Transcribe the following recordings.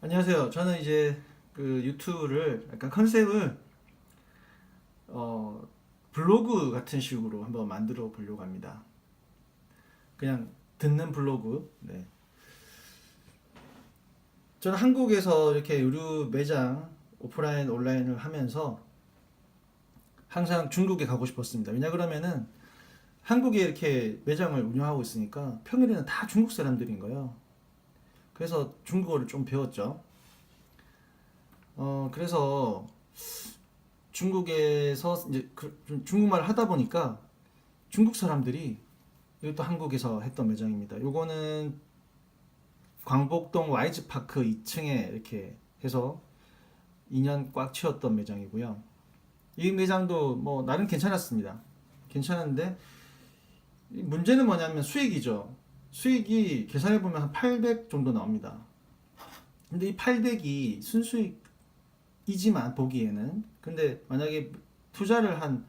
안녕하세요. 저는 이제 그 유튜브를 약간 컨셉을 어, 블로그 같은 식으로 한번 만들어 보려고 합니다. 그냥 듣는 블로그. 네. 저는 한국에서 이렇게 의류 매장 오프라인 온라인을 하면서 항상 중국에 가고 싶었습니다. 왜냐 그러면은 한국에 이렇게 매장을 운영하고 있으니까 평일에는 다 중국 사람들인 거예요. 그래서 중국어를 좀 배웠죠. 그래서 중국에서 이제 좀 중국말을 하다 보니까 중국 사람들이 이것도 한국에서 했던 매장입니다. 요거는 광복동 YG파크 2층에 이렇게 해서 2년 꽉 채웠던 매장이고요. 이 매장도 뭐 나름 괜찮았습니다. 괜찮은데 문제는 뭐냐면 수익이죠. 수익이 계산해보면 한 800 정도 나옵니다. 근데 이 800이 순수익이지만 보기에는 근데 만약에 투자를 한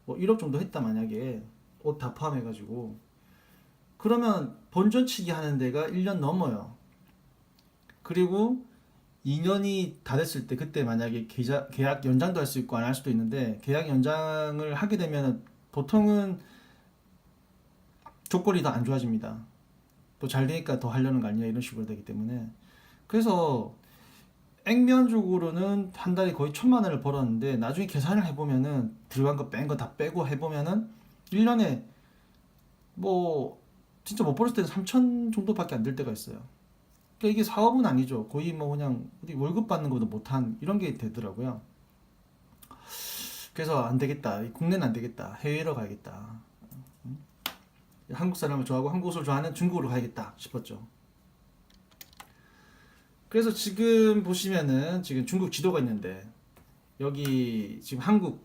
뭐 1억 정도 했다 만약에 옷 다 포함해가지고 그러면 본전치기 하는 데가 1년 넘어요. 그리고 2년이 다 됐을 때 그때 만약에 계약 연장도 할 수 있고 안 할 수도 있는데 계약 연장을 하게 되면 보통은 조건이 더 안 좋아집니다. 또 잘 되니까 더 하려는 거 아니냐 이런 식으로 되기 때문에 그래서 액면적으로는 한 달에 거의 1,000만 원을 벌었는데 나중에 계산을 해보면은 들어간 거 뺀 거 다 빼고 해보면은 1년에 뭐 진짜 못 벌었을 때는 3천 정도밖에 안 될 때가 있어요. 그러니까 이게 사업은 아니죠. 거의 뭐 그냥 어디 월급 받는 것도 못한 이런 게 되더라고요. 그래서 안 되겠다. 국내는 안 되겠다. 해외로 가야겠다. 한국 사람을 좋아하고 한국 옷을 좋아하는 중국으로 가야겠다 싶었죠. 그래서 지금 보시면은 지금 중국 지도가 있는데 여기 지금 한국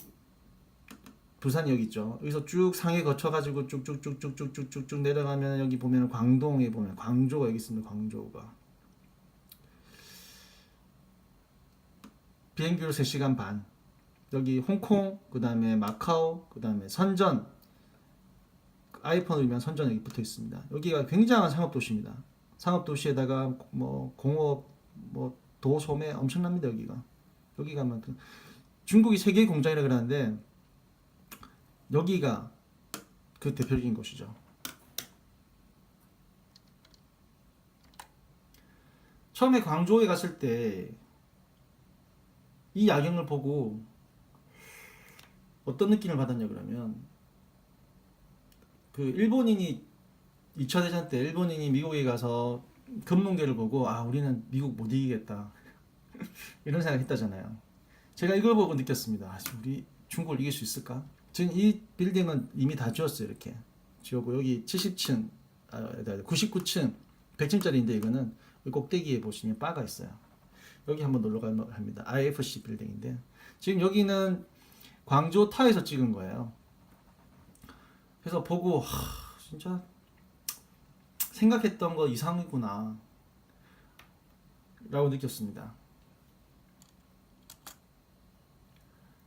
부산이 여기 있죠. 여기서 쭉 상해 거쳐가지고 쭉쭉쭉쭉쭉쭉쭉 내려가면 여기 보면 광동에 보면 광저우가 여기 있습니다. 광저우가 비행기로 3시간 반. 여기 홍콩, 그 다음에 마카오, 그 다음에 선전, 아이폰을 위한 선전 여기 붙어 있습니다. 여기가 굉장한 상업도시입니다. 상업도시에다가 뭐 공업, 뭐 도소매 엄청납니다. 여기가. 여기가 막 중국이 세계 공장이라 그러는데 여기가 그 대표적인 곳이죠. 처음에 광저우에 갔을 때 이 야경을 보고 어떤 느낌을 받았냐 그러면 그 일본인이 2차 대전 때 일본인이 미국에 가서 금문계를 보고 아 우리는 미국 못 이기겠다 이런 생각 했다잖아요. 제가 이걸 보고 느꼈습니다. 아, 우리 중국을 이길 수 있을까? 지금 이 빌딩은 이미 다 지었어요. 이렇게 지었고 여기 70층, 99층, 100층짜리인데 이거는 꼭대기에 보시면 바가 있어요. 여기 한번 놀러 가면 합니다. IFC 빌딩인데 지금 여기는 광저우 타에서 찍은 거예요. 그래서 보고 진짜 생각했던 거 이상이구나 라고 느꼈습니다.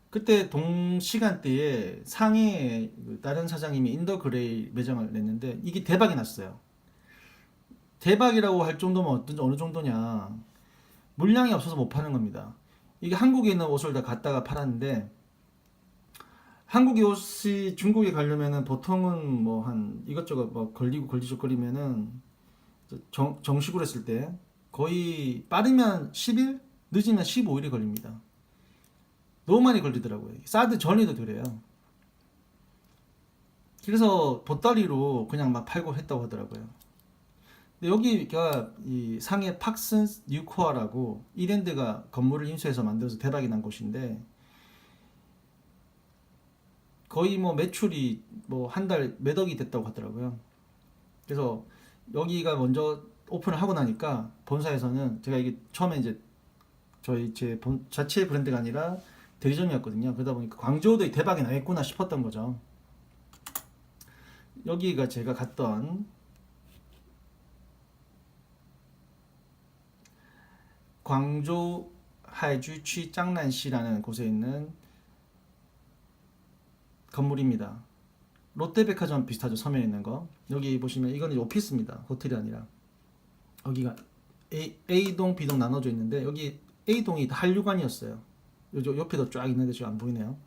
그때 동시간대에 상해에 다른 사장님이 인더그레이 매장을 냈는데 이게 대박이 났어요. 대박이라고 할 정도면 어느 정도냐. 물량이 없어서 못 파는 겁니다. 이게 한국에 있는 옷을 다 갖다가 팔았는데 한국의 옷이 중국에 가려면은 보통은 뭐 한 이것저것 뭐 걸리고 걸리적거리면은 정식으로 했을 때 거의 빠르면 10일, 늦으면 15일이 걸립니다. 너무 많이 걸리더라고요. 사드 전에도 그래요. 그래서 보따리로 그냥 막 팔고 했다고 하더라고요. 근데 여기가 이 상해 팍슨 뉴코아라고 이랜드가 건물을 인수해서 만들어서 대박이 난 곳인데 거의 뭐 매출이 뭐 한 달 몇 억이 됐다고 하더라고요. 그래서 여기가 먼저 오픈을 하고 나니까 본사에서는 제가 이게 처음에 이제 저희 제 자체 브랜드가 아니라 대리점이었거든요. 그러다 보니까 광저우도 대박이 나겠구나 싶었던 거죠. 여기가 제가 갔던 광저우 하이주취 짱난시라는 곳에 있는 건물입니다. 롯데백화점 비슷하죠. 섬에 있는 거. 여기 보시면 이거는 오피스입니다. 호텔이 아니라. 여기가 A동, B동 나눠져 있는데 여기 A동이 한류관이었어요. 요 옆에도 쫙 있는데 지금 안 보이네요.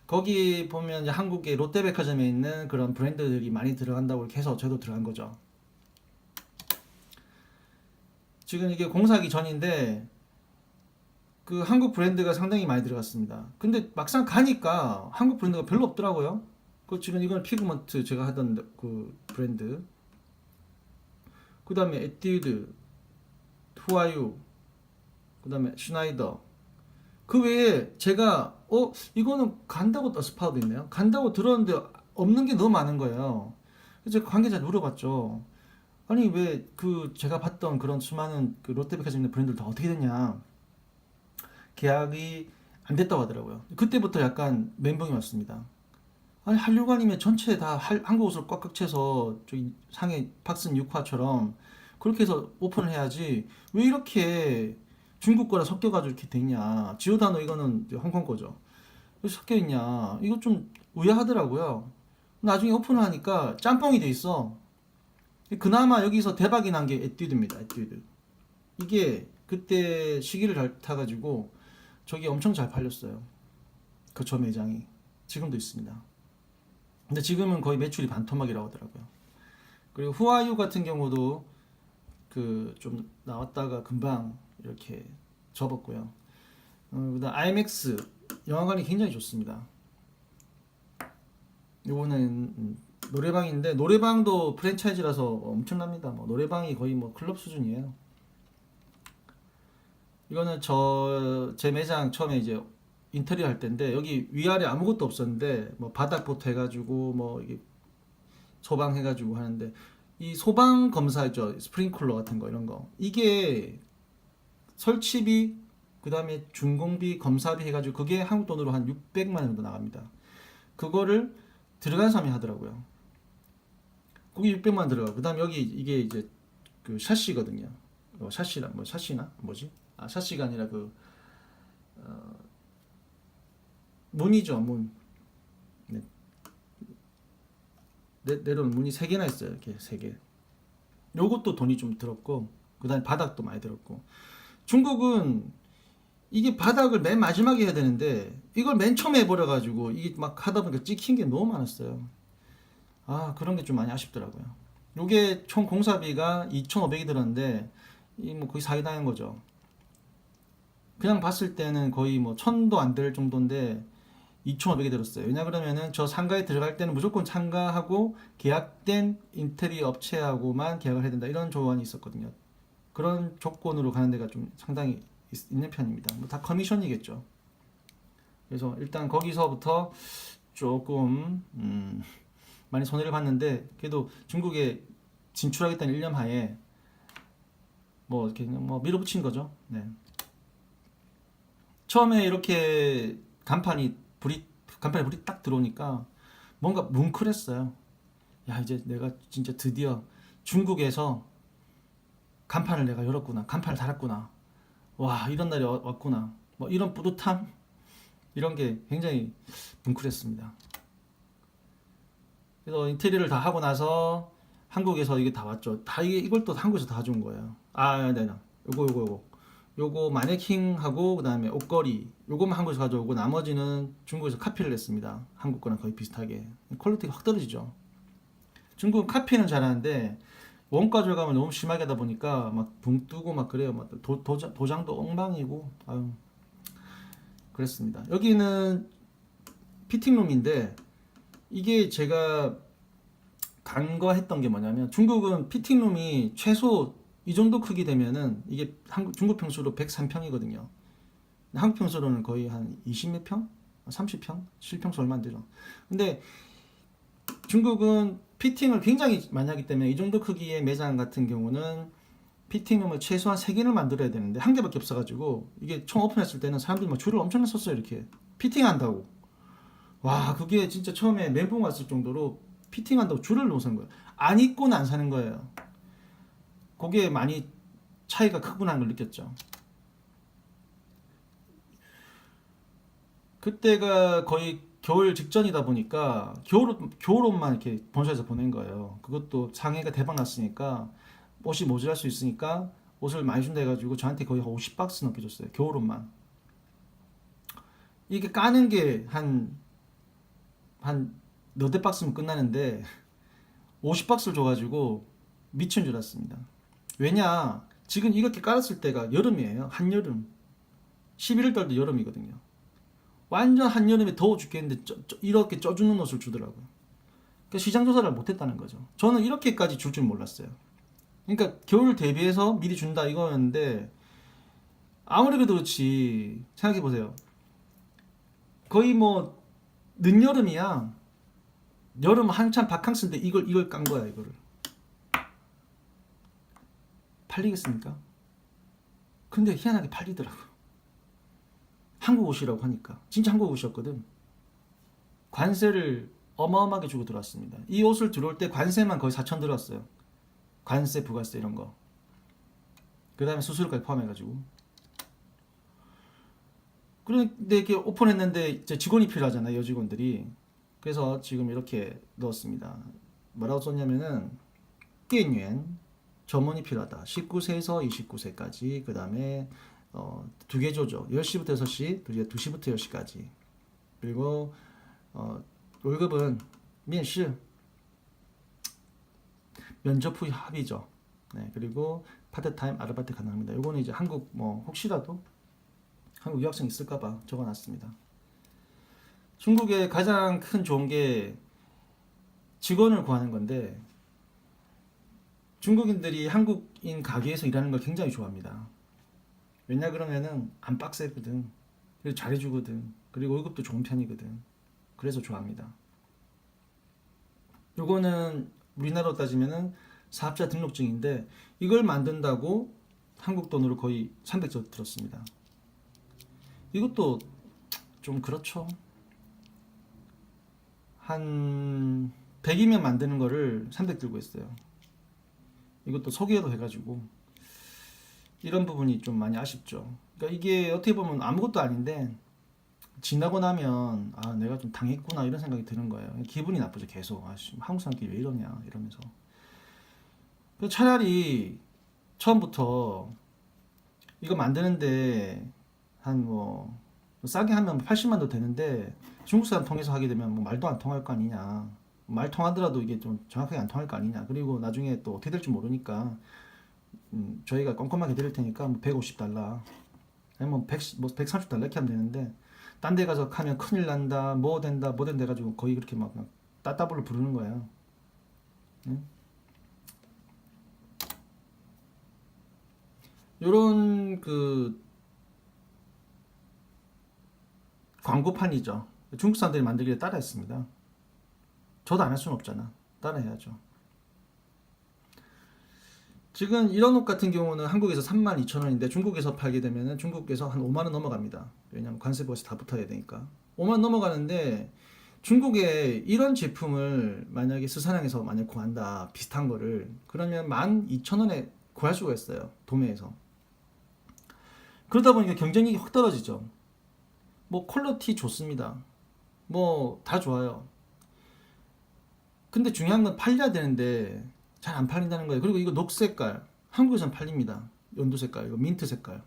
거기 보면 이제 한국의 롯데백화점에 있는 그런 브랜드들이 많이 들어간다고 이렇게 해서 저도 들어간 거죠. 지금 이게 공사하기 전인데 그 한국 브랜드가 상당히 많이 들어갔습니다. 근데 막상 가니까 한국 브랜드가 별로 없더라고요. 그 지금 이건 피그먼트 제가 하던 그 브랜드. 그 다음에 에뛰드, 후아유, 그 다음에 슈나이더. 그 외에 제가 이거는 간다고 스파도 있네요. 간다고 들었는데 없는 게 너무 많은 거예요. 그래서 관계자한테 물어봤죠. 아니 왜 그 제가 봤던 그런 수많은 그 롯데백화점 있는 브랜드들 다 어떻게 됐냐? 계약이 안 됐다고 하더라고요. 그때부터 약간 멘붕이 왔습니다. 아니 한류관이면 전체 다 한국 옷을 꽉꽉 채서 저기 상해 팍슨 6화처럼 그렇게 해서 오픈을 해야지 왜 이렇게 중국 거랑 섞여가지고 이렇게 돼 있냐. 지오다노 이거는 이제 홍콩 거죠. 왜 섞여 있냐. 이거 좀 의아하더라고요. 나중에 오픈을 하니까 짬뽕이 돼 있어. 그나마 여기서 대박이 난 게 에뛰드입니다. 에뛰드. 이게 그때 시기를 잘 타가지고 저기 엄청 잘 팔렸어요. 그 저 매장이 지금도 있습니다. 근데 지금은 거의 매출이 반토막이라고 하더라고요. 그리고 후아유 같은 경우도 그 좀 나왔다가 금방 이렇게 접었고요. 그다음 IMAX 영화관이 굉장히 좋습니다. 요거는 노래방인데 노래방도 프랜차이즈라서 엄청납니다. 뭐 노래방이 거의 뭐 클럽 수준이에요. 이거는 제 매장 처음에 이제 인테리어 할 때인데 여기 위아래 아무것도 없었는데 뭐 바닥부터 해가지고 뭐 이게 소방 해가지고 하는데 이 소방 검사 있죠, 스프링클러 같은 거 이런 거 이게 설치비 그다음에 준공비 검사비 해가지고 그게 한국 돈으로 한 600만 원 정도 나갑니다. 그거를 들어간 사람이 하더라고요. 거기 600만 원 들어가. 그다음 여기 이게 이제 그 샤시거든요. 샤시나 뭐 샤시나 뭐지? 아 샤시가 아니라 그 문이죠 문. 네. 내려오는 문이 3개나 있어요. 이렇게 3개. 요것도 돈이 좀 들었고 그다음에 바닥도 많이 들었고 중국은 이게 바닥을 맨 마지막에 해야 되는데 이걸 맨 처음에 해버려가지고 이게 막 하다 보니까 찍힌 게 너무 많았어요. 아 그런 게 좀 많이 아쉽더라고요. 요게 총 공사비가 2,500이 들었는데 이 뭐 거의 사기당한 거죠. 그냥 봤을 때는 거의 뭐 1,000도 안 될 정도인데 2,500이 들었어요. 왜냐 그러면은 저 상가에 들어갈 때는 무조건 상가하고 계약된 인테리어 업체하고만 계약을 해야 된다 이런 조건이 있었거든요. 그런 조건으로 가는 데가 좀 상당히 있는 편입니다. 뭐 다 커미션이겠죠. 그래서 일단 거기서부터 조금 많이 손해를 봤는데 그래도 중국에 진출하겠다는 일념 하에 뭐 이렇게 뭐 밀어붙인 거죠. 네. 처음에 이렇게 간판에 불이 딱 들어오니까 뭔가 뭉클했어요. 야 이제 내가 진짜 드디어 중국에서 간판을 내가 열었구나. 간판을 달았구나. 와 이런 날이 왔구나. 뭐 이런 뿌듯함 이런 게 굉장히 뭉클했습니다. 그래서 인테리어를 다 하고 나서 한국에서 이게 다 왔죠. 다 이걸 또 한국에서 다 가져온 거예요. 아, 네, 네. 요거 마네킹하고 그다음에 옷걸이 요것만 한국에서 가져오고 나머지는 중국에서 카피를 했습니다. 한국 거랑 거의 비슷하게. 퀄리티가 확 떨어지죠. 중국은 카피는 잘하는데 원가 절감을 너무 심하게 하다 보니까 막 붕 뜨고 막 그래요. 막 도장도 엉망이고 아유 그랬습니다. 여기는 피팅룸인데 이게 제가 간과했던 게 뭐냐면 중국은 피팅룸이 최소 이 정도 크기 되면은 이게 중국 평수로 103평이거든요. 한국 평수로는 거의 한 20몇 평? 30평? 실평수 얼마 안 되죠. 근데 중국은 피팅을 굉장히 많이 하기 때문에 이 정도 크기의 매장 같은 경우는 피팅룸을 최소한 3개를 만들어야 되는데 한 개밖에 없어가지고 이게 총 오픈했을 때는 사람들이 막 줄을 엄청 섰어요. 이렇게 피팅한다고. 와 그게 진짜 처음에 멘붕 왔을 정도로 피팅한다고 줄을 놓은 거예요. 안 입고는 안 사는 거예요. 그게 많이 차이가 크구나 걸 느꼈죠. 그때가 거의 겨울 직전이다 보니까 겨울옷만 이렇게 본사에서 보낸 거예요. 그것도 상해가 대박 났으니까 옷이 모자랄 수 있으니까 옷을 많이 준다 해가지고 저한테 거의 50박스 넘게 줬어요. 겨울옷만. 이게 까는 게 한 너댓 박스면 끝나는데 50박스를 줘가지고 미친 줄 알았습니다. 왜냐, 지금 이렇게 깔았을 때가 여름이에요. 한여름. 11월 달도 여름이거든요. 완전 한여름에 더워 죽겠는데 이렇게 쪄주는 옷을 주더라고요. 그러니까 시장 조사를 못했다는 거죠. 저는 이렇게까지 줄 줄 몰랐어요. 그러니까 겨울 대비해서 미리 준다 이거였는데, 아무리 그래도 그렇지 생각해보세요. 거의 뭐 늦여름이야. 여름 한참 바캉스인데 이걸 깐 거야. 이거를 팔리겠습니까? 근데 희한하게 팔리더라고. 한국 옷이라고 하니까. 진짜 한국 옷이었거든. 관세를 어마어마하게 주고 들어왔습니다. 이 옷을 들어올 때 관세만 거의 4천 들어왔어요. 관세, 부가세 이런 거. 그 다음에 수수료까지 포함해가지고. 그런데 이렇게 오픈했는데 이제 직원이 필요하잖아요. 여직원들이. 그래서 지금 이렇게 넣었습니다. 뭐라고 썼냐면은 店员 점원이 필요하다. 19세에서 29세까지. 그 다음에 두 개 조죠. 10시부터 6시, 2시부터 10시까지. 그리고 월급은 面试 면접 후 합의죠. 네, 그리고 파트타임 아르바이트 가능합니다. 요거는 이제 한국 뭐 혹시라도 한국 유학생 있을까봐 적어놨습니다. 중국의 가장 큰 좋은 게 직원을 구하는 건데, 중국인들이 한국인 가게에서 일하는 걸 굉장히 좋아합니다. 왜냐 그러면은 안 빡세거든. 그리고 잘해주거든. 그리고 월급도 좋은 편이거든. 그래서 좋아합니다. 요거는 우리나라로 따지면은 사업자 등록증인데, 이걸 만든다고 한국 돈으로 거의 300조 들었습니다. 이것도 좀 그렇죠. 한 100이면 만드는 거를 300 들고 있어요. 이것도 소개도 해가지고 이런 부분이 좀 많이 아쉽죠. 그러니까 이게 어떻게 보면 아무것도 아닌데 지나고 나면 아 내가 좀 당했구나 이런 생각이 드는 거예요. 기분이 나쁘죠. 계속 한국 사람끼리 왜 이러냐 이러면서. 차라리 처음부터 이거 만드는데 한 뭐 싸게 하면 80만도 되는데 중국 사람 통해서 하게 되면 뭐 말도 안 통할 거 아니냐. 말 통하더라도 이게 좀 정확하게 안 통할 거 아니냐. 그리고 나중에 또 어떻게 될지 모르니까 저희가 꼼꼼하게 드릴 테니까 뭐 150달러 아니면 뭐 130달러 이렇게 하면 되는데, 딴 데 가서 하면 큰일 난다 뭐 된다 해가지고 거의 그렇게 막 따따블로 부르는 거예요. 응? 요런 그 광고판이죠. 중국 사람들이 만들기를 따라했습니다. 저도 안 할 수는 없잖아. 따라해야죠. 지금 이런 옷 같은 경우는 한국에서 32,000원인데 중국에서 팔게 되면은 중국에서 한 5만원 넘어갑니다. 왜냐면 관세 부가세 다 붙어야 되니까 5만원 넘어가는데, 중국에 이런 제품을 만약에 스사랑에서 만약 구한다 비슷한 거를, 그러면 12,000원에 구할 수가 있어요. 도매에서. 그러다 보니까 경쟁력이 확 떨어지죠. 뭐 퀄리티 좋습니다. 뭐 다 좋아요. 근데 중요한 건 팔려야 되는데 잘 안 팔린다는 거예요. 그리고 이거 녹색깔 한국에선 팔립니다. 연두 색깔, 이거 민트 색깔.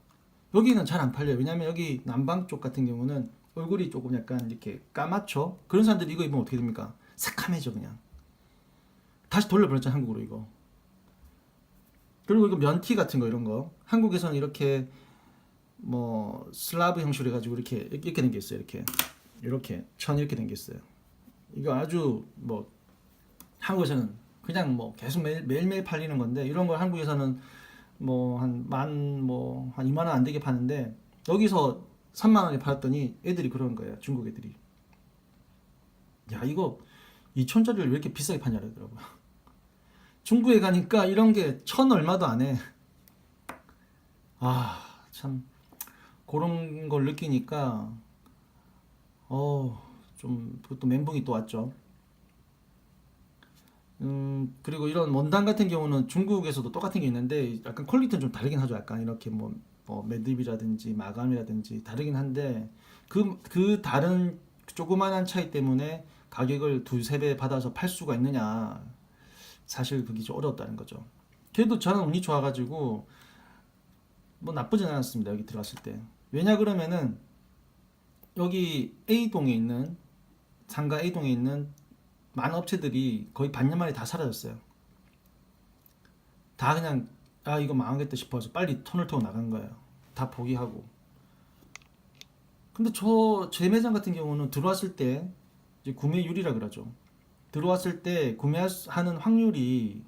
여기는 잘 안 팔려요. 왜냐면 여기 남방 쪽 같은 경우는 얼굴이 조금 약간 이렇게 까맣죠. 그런 사람들이 이거 입으면 어떻게 됩니까? 새카매져 그냥. 다시 돌려보냈잖아 한국으로 이거. 그리고 이거 면티 같은 거 이런 거 한국에서는 이렇게 뭐 슬라브 형식으로 해가지고 이렇게 생겼어요. 이렇게 천 이렇게 생겼어요. 이거 아주 뭐 한국에서는 그냥 뭐 계속 매일매일 팔리는 건데, 이런 걸 한국에서는 뭐 한 2만원 안 되게 파는데 여기서 3만원에 팔았더니 애들이 그러는 거예요. 중국 애들이. 야 이거 2천짜리를 왜 이렇게 비싸게 파냐 그러더라고요. 중국에 가니까 이런 게 1,000 얼마도 안 해. 아 참 그런 걸 느끼니까 좀 그것도 멘붕이 또 왔죠. 그리고 이런 원단 같은 경우는 중국에서도 똑같은 게 있는데 약간 퀄리티는 좀 다르긴 하죠. 약간 이렇게 뭐 매듭이라든지 마감이라든지 다르긴 한데 그 다른 조그만한 차이 때문에 가격을 2~3배 받아서 팔 수가 있느냐, 사실 그게 좀 어려웠다는 거죠. 그래도 저는 운이 좋아가지고 뭐 나쁘진 않았습니다. 여기 들어갔을 때. 왜냐 그러면은 여기 A동에 있는 상가 A동에 있는 많은 업체들이 거의 반년 만에 다 사라졌어요. 다 그냥 아 이거 망하겠다 싶어서 빨리 톤을 타고 나간 거예요. 다 포기하고. 근데 제 매장 같은 경우는 들어왔을 때 이제 구매율이라 그러죠. 들어왔을 때 구매하는 확률이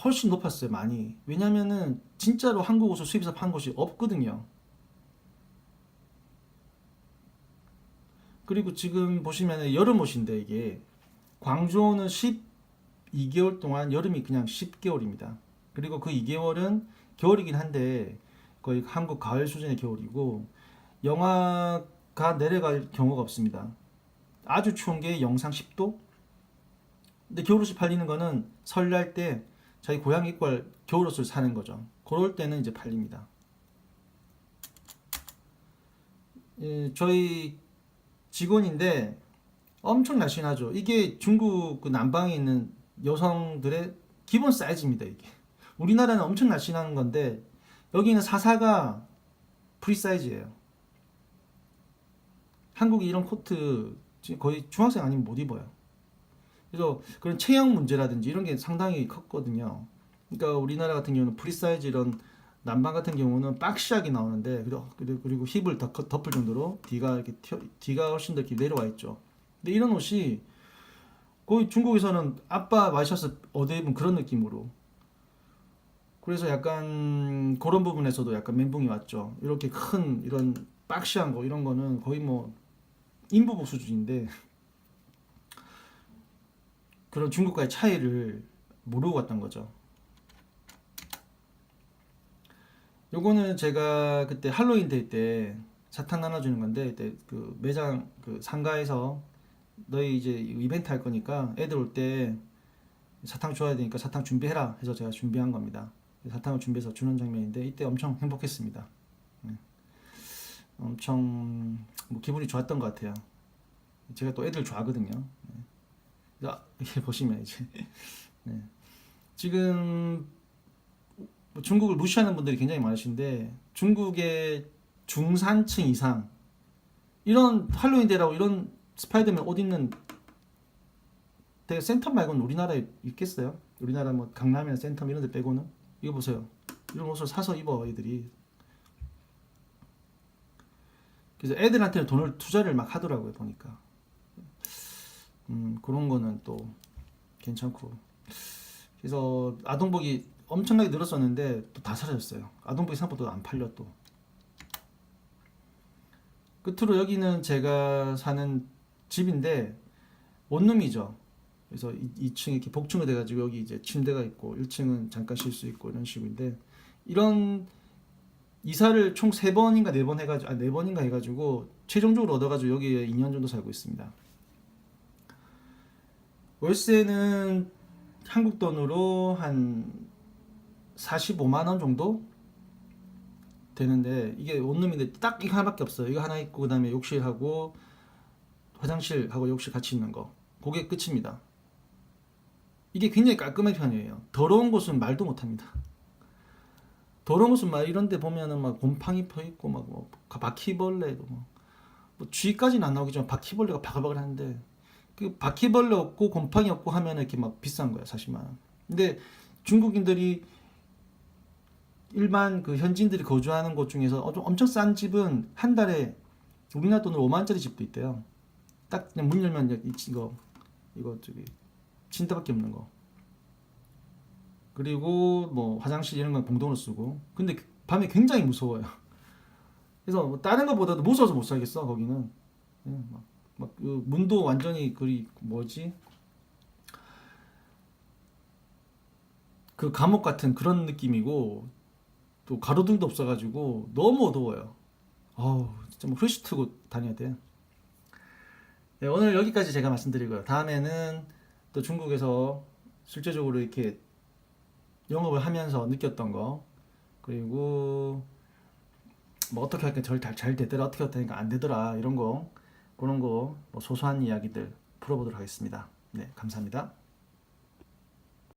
훨씬 높았어요. 많이. 왜냐면은 진짜로 한국 옷을 수입해서 판 곳이 없거든요. 그리고 지금 보시면은 여름 옷인데 이게 광주는 12개월 동안 여름이 그냥 10개월입니다. 그리고 그 2개월은 겨울이긴 한데 거의 한국 가을 수준의 겨울이고 영하가 내려갈 경우가 없습니다. 아주 추운 게 영상 10도? 근데 겨울옷이 팔리는 거는 설날 때 자기 고향 입고 할 겨울옷을 사는 거죠. 그럴 때는 이제 팔립니다. 예, 저희 직원인데 엄청 날씬하죠. 이게 중국 그 남방에 있는 여성들의 기본 사이즈입니다. 이게 우리나라는 엄청 날씬한 건데 여기는 사사가 프리 사이즈예요. 한국이 이런 코트 거의 중학생 아니면 못 입어요. 그래서 그런 체형 문제라든지 이런 게 상당히 컸거든요. 그러니까 우리나라 같은 경우는 프리 사이즈 이런 남방 같은 경우는 박시하게 나오는데 그리고 힙을 덮을 정도로 뒤가 훨씬 더 이렇게 내려와 있죠. 근데 이런 옷이 거의 중국에서는 아빠 와이셔츠 얻어 입은 그런 느낌으로. 그래서 약간 그런 부분에서도 약간 멘붕이 왔죠. 이렇게 큰 이런 박시한 거 이런 거는 거의 뭐 인부복 수준인데 그런 중국과의 차이를 모르고 갔던 거죠. 요거는 제가 그때 할로윈 데이 때 사탕 나눠주는 건데 그때 그 매장 그 상가에서 너희 이제 이벤트 할 거니까 애들 올 때 사탕 줘야 되니까 사탕 준비해라 해서 제가 준비한 겁니다. 사탕을 준비해서 주는 장면인데 이때 엄청 행복했습니다. 네. 엄청 뭐 기분이 좋았던 것 같아요. 제가 또 애들 좋아하거든요. 네. 이렇게 보시면 이제 네. 지금 뭐 중국을 무시하는 분들이 굉장히 많으신데 중국의 중산층 이상 이런 할로윈데이라고 이런 스파이더맨 옷 입는 되게 센텀 말고는 우리나라에 있겠어요? 우리나라 뭐 강남이나 센텀 이런 데 빼고는 이거 보세요. 이런 옷을 사서 입어 애들이. 그래서 애들한테는 돈을 투자를 막 하더라고요 보니까. 그런 거는 또 괜찮고. 그래서 아동복이 엄청나게 늘었었는데 또 다 사라졌어요. 아동복이 생각보다 안 팔려 또. 끝으로 여기는 제가 사는 집인데 원룸이죠. 그래서 2층 이렇게 복층이 돼가지고 여기 이제 침대가 있고 1층은 잠깐 쉴 수 있고 이런 식인데 이런 이사를 총 3번인가 4번 해가지고 4번인가 해가지고 최종적으로 얻어가지고 여기에 2년 정도 살고 있습니다. 월세는 한국 돈으로 한 45만 원 정도 되는데 이게 원룸인데 딱 이거 하나밖에 없어요. 이거 하나 있고 그다음에 욕실하고 화장실하고 욕실 같이 있는 거. 그게 끝입니다. 이게 굉장히 깔끔한 편이에요. 더러운 곳은 말도 못합니다. 더러운 곳은 막 이런 데 보면은 막 곰팡이 펴 있고 막 뭐 바퀴벌레도 뭐 쥐까지는 안 나오겠지만 바퀴벌레가 바글바글 하는데 그 바퀴벌레 없고 곰팡이 없고 하면 이렇게 막 비싼 거야 40만 원. 근데 중국인들이 일반 그 현지인들이 거주하는 곳 중에서 좀 엄청 싼 집은 한 달에 우리나라 돈으로 5만 원짜리 집도 있대요. 딱 그냥 문 열면 이거 저기 침대밖에 없는 거. 그리고 뭐 화장실 이런 건 공동으로 쓰고. 근데 밤에 굉장히 무서워요. 그래서 뭐 다른 것보다도 무서워서 못 살겠어 거기는. 예, 막그 문도 완전히 뭐지? 그 감옥 같은 그런 느낌이고 또 가로등도 없어가지고 너무 어두워요. 어우 진짜 뭐 후레쉬 트고 다녀야 돼. 네, 오늘 여기까지 제가 말씀드리고요. 다음에는 또 중국에서 실제적으로 이렇게 영업을 하면서 느꼈던 거 그리고 뭐 어떻게 하니까 잘 되더라 어떻게 하니까 안 되더라 이런 거 그런 거 뭐 소소한 이야기들 풀어보도록 하겠습니다. 네 감사합니다.